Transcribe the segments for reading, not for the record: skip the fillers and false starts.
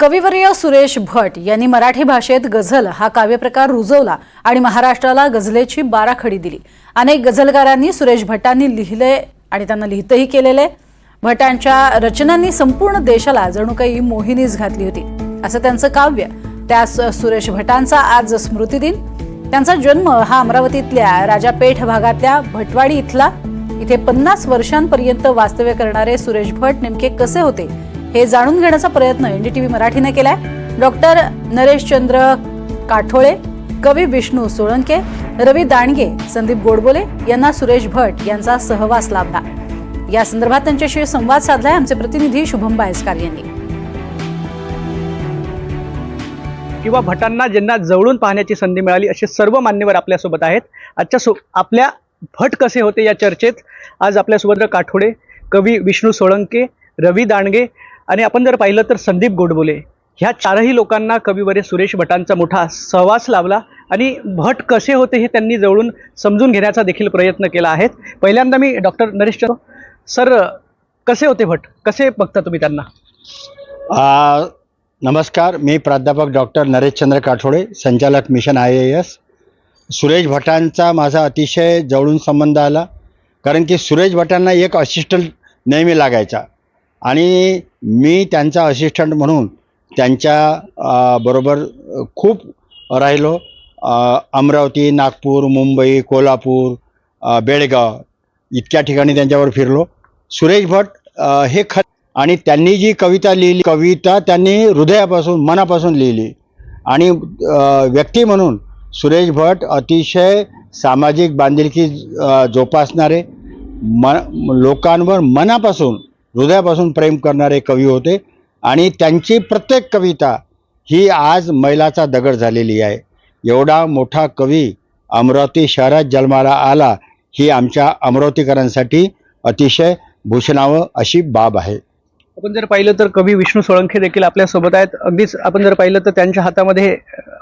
कविवर्य सुरेश भट यांनी मराठी भाषेत गझल हा काव्यप्रकार रुजवला आणि महाराष्ट्राला गझलेची बाराखडी दिली। अनेक गझलकारांनी सुरेश भटांनी लिहिले आणि त्यांना लिहितही केलेले। भटांच्या रचनांनी संपूर्ण देशाला जणू काही मोहिनीच घातली होती असं त्यांचं काव्य। त्यास सुरेश भटांचा आज स्मृती दिन। त्यांचा जन्म हा अमरावतीतल्या राजापेठ भागातल्या भटवाडी इथला। इथे 50 वर्षांपर्यंत वास्तव्य करणारे सुरेश भट नेमके कसे होते हे जाणून घेण्याचा प्रयत्न एनडीटीव्ही मराठीने केलाय। डॉक्टर नरेशचंद्र काठोळे, कवी विष्णू सोळंके, रवी दांडगे, संदीप गोडबोले यांना सुरेश भट यांचा सहवास लाभला। या संदर्भात त्यांच्याशी संवाद साधलाय आमचे प्रतिनिधी शुभम बायस्कर यांनी। किंवा भटांना ज्यांना जवळून पाहण्याची संधी मिळाली असे सर्व मान्यवर आपल्यासोबत आहेत। आजच्या आपल्या भट कसे होते या चर्चेत आज आपल्यासोबत काठोळे, कवी विष्णू सोळंके, रवी दांडगे आणि आपण जर पाहिलं तर संदीप गोडबोले, ह्या चारही लोकांना कविवर्य सुरेश भटांचा मोठा सहवास लाभला आणि भट कसे होते हे त्यांनी जवळून समजून घेण्याचा देखील प्रयत्न केला आहे। पहिल्यांदा मी डॉक्टर नरेशचंद्र सर, कसे होते भट, कसे बघता तुम्ही त्यांना? नमस्कार, मी प्राध्यापक डॉक्टर नरेशचंद्र काठोळे, संचालक मिशन IAS। सुरेश भटांचा माझा अतिशय जवळून संबंध आला, कारण की सुरेश भटांना एक असिस्टंट नेहमी लागायचा आणि मी त्यांचा असिस्टंट म्हणून त्यांच्या बरोबर खूप राहिलो। अमरावती, नागपूर, मुंबई, कोल्हापूर, बेळगाव इतक्या ठिकाणी त्यांच्यावर फिरलो। सुरेश भट हे आणि त्यांनी जी कविता लिहिली, कविता त्यांनी हृदयापासून मनापासून लिहिली आणि व्यक्ती म्हणून सुरेश भट अतिशय सामाजिक बांधिलकी जोपासणारे, लोकांवर मनापासून हृदयापासून प्रेम करणारे कवी होते आणि त्यांची प्रत्येक कविता ही आज मैलाचा दगड झालेली आहे। एवढा मोठा कवी अमरावती शहरात जन्माला आला ही आमच्या अमरावतीकरांसाठी अतिशय भूषणावं अशी बाब आहे। आपण जर पाहिलं तर कवी विष्णू सोळंके देखील आपल्यासोबत आहेत। अगदीच आपण जर पाहिलं तर त्यांच्या हातामध्ये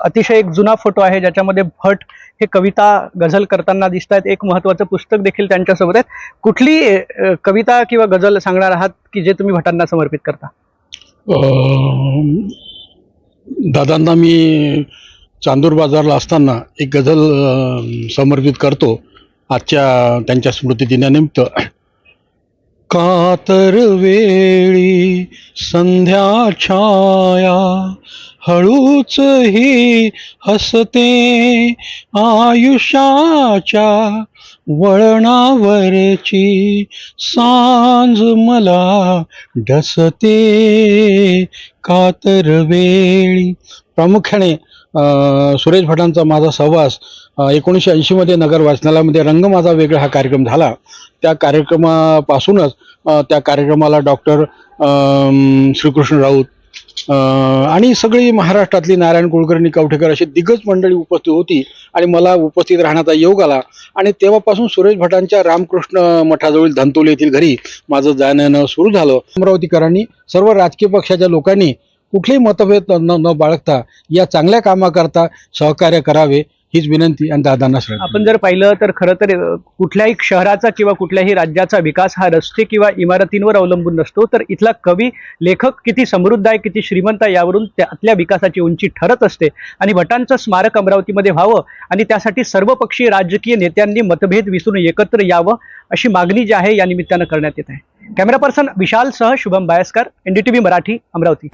अतिशय एक जुना फोटो आहे ज्याच्यामध्ये भट हे कविता गझल करताना दिसत आहेत। एक महत्त्वाचं पुस्तक देखील त्यांच्यासोबत आहे। कुठली कविता किंवा गझल सांगणार आहात की जे तुम्ही भटांना समर्पित करता? दादांना मी चांदूर बाजारला असताना एक गझल समर्पित करतो आजच्या त्यांच्या स्मृतिदिनानिमित्त। कातर वेळी संध्या छाया हळूच ही हसते, आयुष्याच्या वळणावरची सांज मला ढसते। कातर वेळी प्रामुख्याने सुरेश भटांचा माझा सहवास 1980 मध्ये नगर वाचनालयामध्ये रंग माझा वेगळा हा कार्यक्रम झाला। त्या कार्यक्रमापासूनच त्या कार्यक्रमाला डॉक्टर श्रीकृष्ण राऊत आणि सगळी महाराष्ट्रातली नारायण कुलकर्णी, कवठेकर अशी दिग्गज मंडळी उपस्थित होती आणि मला उपस्थित राहण्याचा योग आला आणि तेव्हापासून सुरेश भटांच्या रामकृष्ण मठाजवळील धंतोली येथील घरी माझं जाणं येणं सुरू झालं। अमरावतीकरांनी, सर्व राजकीय पक्षाच्या लोकांनी कुठलेही मतभेद न बाळगता या चांगल्या कामाकरता सहकार्य करावे हीच विनंती आणि दादांना श्रद्धा। आपण जर पाहिलं तर खरं तर कुठल्याही शहराचा किंवा कुठल्याही राज्याचा विकास हा रस्ते किंवा इमारतींवर अवलंबून नसतो, तर इथला कवी लेखक किती समृद्ध आहे, किती श्रीमंत आहे यावरून त्यातल्या विकासाची उंची ठरत असते। आणि भटांचं स्मारक अमरावतीमध्ये व्हावं आणि त्यासाठी सर्वपक्षीय राजकीय नेत्यांनी मतभेद विसरून एकत्र यावं अशी मागणी जी आहे या निमित्तानं करण्यात येत आहे। कॅमेरा पर्सन विशाल सह शुभम बायस्कर, एनडीटीव्ही मराठी, अमरावती।